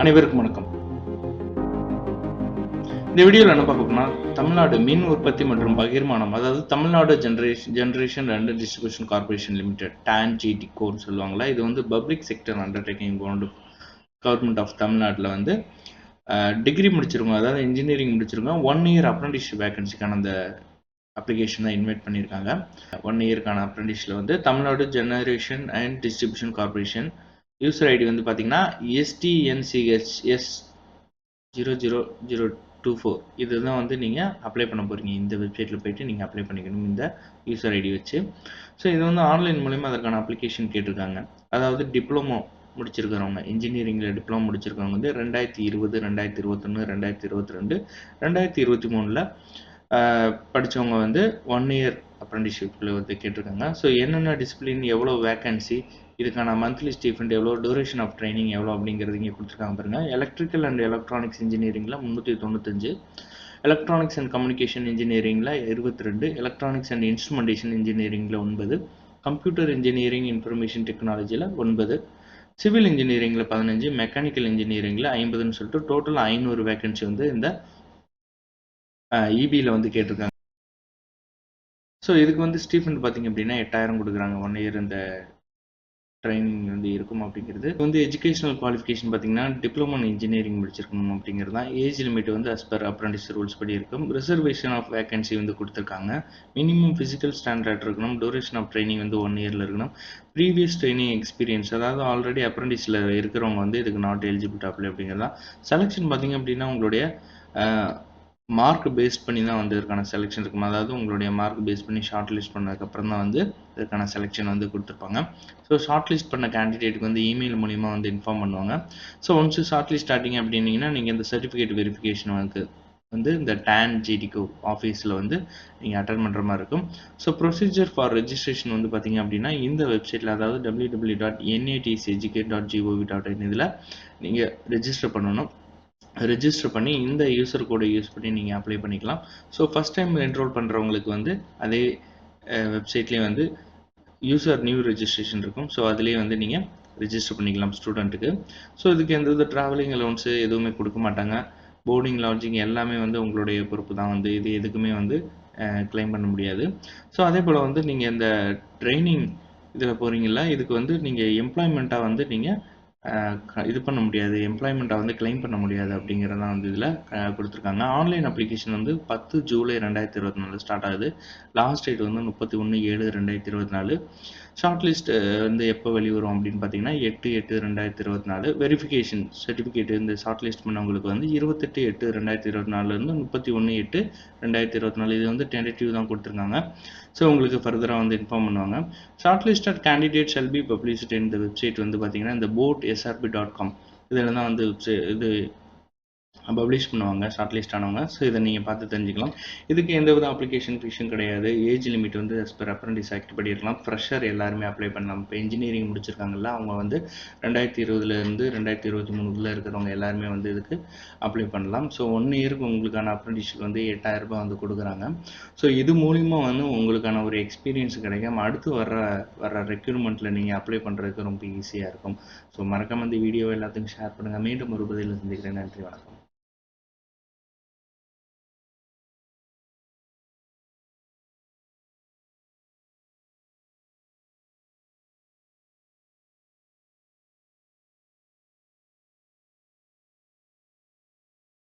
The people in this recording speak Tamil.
அனைவருக்கும் வணக்கம். இந்த வீடியோவில் என்ன பார்க்க போறோம்னா, தமிழ்நாடு மீன் உற்பத்தி மற்றும் பகிர்மானம், அதாவது Tamil Nadu generation and distribution corporation limited TANGTCO சொல்லுவாங்களா. இது வந்து public sector undertaking government of தமிழ்நாட்டில் வந்து டிகிரி முடிச்சிருக்கோம், அதாவது இன்ஜினியரிங் முடிச்சிருக்கோம். 1 இயர் அப்ரண்டிஸ்ஷிப் வேகன்சிக்கான அந்த அப்ளிகேஷன் தான் இன்வைட் பண்ணியிருக்காங்க. 1 இயருக்கான அப்ரண்டிஸில் வந்து Tamil Nadu generation and distribution corporation. User ID வந்து பார்த்தீங்கன்னா STNCHS 00024. இதுதான் வந்து நீங்கள் அப்ளை பண்ண போகிறீங்க. இந்த வெப்சைட்டில் போய்ட்டு நீங்கள் அப்ளை பண்ணிக்கணும் இந்த யூசர் ஐடி வச்சு. ஸோ இது வந்து ஆன்லைன் மூலிமா அதற்கான அப்ளிகேஷன் கேட்டிருக்காங்க. அதாவது டிப்ளமோ முடிச்சிருக்கிறவங்க, இன்ஜினியரிங்கில் டிப்ளமோ முடிச்சிருக்கவங்க வந்து 2020, 2021, 2022, 2023 படித்தவங்க வந்து 1 இயர் அப்ரண்டிஸ்ஷிப்பில் வந்து கேட்டிருக்காங்க. ஸோ என்னென்ன டிசிப்ளின், எவ்வளோ வேக்கன்சி, இதுக்கான மந்த்லி ஸ்டீஃபண்ட் எவ்வளோ, டியூரேஷன் ஆஃப் ட்ரைனிங் எவ்வளோ அப்படிங்கிறது இங்கே கொடுத்துருக்காங்க பாருங்கள். எலக்ட்ரிக்கல் அண்ட் எலக்ட்ரானிக்ஸ் இன்ஜினியரிங்கில் 395, எலக்ட்ரானிக்ஸ் அண்ட் கம்யூனிகேஷன் இன்ஜினியரிங்கில் 22, எலக்ட்ரானிக்ஸ் அண்ட் இன்ஸ்ட்ருமெண்டேஷன் இன்ஜினியரிங்கில் 9, கம்ப்யூட்டர் இன்ஜினியரிங் இன்ஃபர்மேஷன் டெக்னாலஜியில் 9, சிவில் இன்ஜினியரிங்கில் 15, மெக்கானிக்கல் இன்ஜினியரிங்கில் 50ன்னு சொல்லிட்டு டோட்டல் 500 வேகன்சி வந்து இந்த இபியில் வந்து கேட்டிருக்காங்க. ஸோ இதுக்கு வந்து ஸ்டீஃபண்ட் பார்த்தீங்க அப்படின்னா 8000 கொடுக்குறாங்க. 1 இயர் இந்த ட்ரைனிங் வந்து இருக்கும் அப்படிங்கிறது. வந்து எஜுகேஷனல் குவாலிஃபிகேஷன் பார்த்தீங்கன்னா டிப்ளமோ இன் இன்ஜினியரிங் முடிச்சிருக்கணும் அப்படிங்கிறது தான். ஏஜ் லிமிட் வந்து அஸ் பர் அப்ரண்டிஸ் ரூல்ஸ் படி இருக்கும். ரிசர்வேஷன் ஆஃப் வேகன்சி வந்து கொடுத்துருக்காங்க. மினிமம் ஃபிசிக்கல் ஸ்டாண்டர்ட் இருக்கணும். டியூரேஷன் ஆஃப் ட்ரைனிங் வந்து 1 இயரில் இருக்கணும். ப்ரீவியஸ் ட்ரைனிங் எக்ஸ்பீரியன்ஸ், அதாவது ஆல்ரெடி அப்ரண்டிஸில் இருக்கிறவங்க வந்து இதுக்கு நாட் எலிஜிபிள் டு அப்ளை அப்படிங்கிறது தான். செலெக்ஷன் பார்த்தீங்க அப்படின்னா உங்களுடைய மார்க் பேஸ் பண்ணி தான் வந்து இதுக்கான செலெக்ஷன் இருக்கும். அதாவது உங்களுடைய மார்க் பேஸ் பண்ணி ஷார்ட் லிஸ்ட் பண்ணதுக்கப்புறம் தான் வந்து இதுக்கான செலெக்ஷன் வந்து கொடுத்துருப்பாங்க. ஸோ ஷார்ட் லிஸ்ட் பண்ண கேண்டிடேட்டுக்கு வந்து இமெயில் மூலிமா வந்து இன்ஃபார்ம் பண்ணுவாங்க. So once short list starting அப்படின்னீங்கன்னா நீங்கள் இந்த சர்டிஃபிகேட் வெரிஃபிகேஷன் வந்து இந்த TANGTCO ஆஃபீஸில் வந்து நீங்கள் அட்டன் பண்ணுற மாதிரி இருக்கும். ஸோ ப்ரொசீஜர் ஃபார் ரெஜிஸ்ட்ரேஷன் வந்து பார்த்தீங்க அப்படின்னா இந்த வெப்சைட்டில், அதாவது www.natseducate.gov.in இதில் நீங்கள் ரெஜிஸ்டர் பண்ணணும். ரெஜிஸ்டர் பண்ணி இந்த யூசர் கோடை யூஸ் பண்ணி நீங்கள் அப்ளை பண்ணிக்கலாம். ஸோ ஃபஸ்ட் டைம் என்ரோல் பண்ணுறவங்களுக்கு வந்து அதே வெப்சைட்லேயே வந்து யூசர் நியூ ரெஜிஸ்ட்ரேஷன் இருக்கும். ஸோ அதுலேயே வந்து நீங்கள் ரெஜிஸ்டர் பண்ணிக்கலாம் ஸ்டூடெண்ட்டுக்கு. ஸோ இதுக்கு எந்த ட்ராவலிங் அலோன்ஸு எதுவுமே கொடுக்க மாட்டாங்க. போர்டிங், லாட்ஜிங் எல்லாமே வந்து உங்களுடைய பொறுப்பு தான். வந்து இது எதுக்குமே வந்து கிளைம் பண்ண முடியாது. ஸோ அதே போல் வந்து நீங்கள் இந்த ட்ரைனிங் இதில் போகிறீங்களா, இதுக்கு வந்து நீங்கள் எம்ப்ளாய்மெண்ட்டாக வந்து நீங்கள் இது பண்ண முடியாது, எம்ப்ளாய்மெண்ட்டை வந்து கிளைம் பண்ண முடியாது அப்படிங்கிறதான் வந்து இதில் கொடுத்துருக்காங்க. ஆன்லைன் அப்ளிகேஷன் வந்து 10 ஜூலை 2024 ஸ்டார்ட் ஆகுது. லாஸ்ட் டேட் வந்து 31/7/2024. ஷார்ட் லிஸ்ட் வந்து எப்போ வெளிவரும் அப்படின்னு பார்த்தீங்கன்னா 8/8/2024. வெரிஃபிகேஷன் சர்டிஃபிகேட் இந்த ஷார்ட் லிஸ்ட் பண்ணவங்களுக்கு வந்து 28/8/2024 31/8/2024. இது வந்து டென்டேட்டிவ் தான் கொடுத்துருக்காங்க. ஸோ உங்களுக்கு ஃபர்தராக வந்து இன்ஃபார்ம் பண்ணுவாங்க. Short listed candidate shall be published இந்த வெப்சைட் வந்து பார்த்தீங்கன்னா இந்த boat.srb.com இதில் தான் வந்து இது பப்ளிஷ் பண்ணுவாங்க ஷார்ட் லிஸ்ட் ஆனவங்க. ஸோ இதை நீங்கள் பார்த்து தெரிஞ்சுக்கலாம். இதுக்கு எந்த வித அப்ளிகேஷன் ஃபீஸும் கிடையாது. ஏஜ் லிமிட் வந்து அஸ் பர் அப்ரண்டிஸ் ஆக்ட் படி இருக்கலாம். ஃப்ரெஷர் எல்லாருமே அப்ளை பண்ணலாம். இப்போ இன்ஜினியரிங் முடிச்சிருக்காங்கல்ல, அவங்க வந்து 2020 2023 இருக்கிறவங்க எல்லாருமே வந்து இதுக்கு அப்ளை பண்ணலாம். ஸோ 1 இயருக்கு உங்களுக்கான அப்ரண்டிஸ்ஷிப் வந்து 8000 ரூபாய் வந்து கொடுக்குறாங்க. ஸோ இது மூலிமா வந்து உங்களுக்கான ஒரு எக்ஸ்பீரியன்ஸ் கிடைக்கும். அடுத்து வர ரெக்ரூட்மெண்ட்டில் நீங்கள் அப்ளை பண்ணுறதுக்கு ரொம்ப ஈஸியாக இருக்கும். ஸோ மறக்காம இந்த வீடியோ எல்லாத்துக்கும் ஷேர் பண்ணுங்கள். மீண்டும் ஒரு பதிலில் சந்திக்கிறேன். நன்றி, வணக்கம்.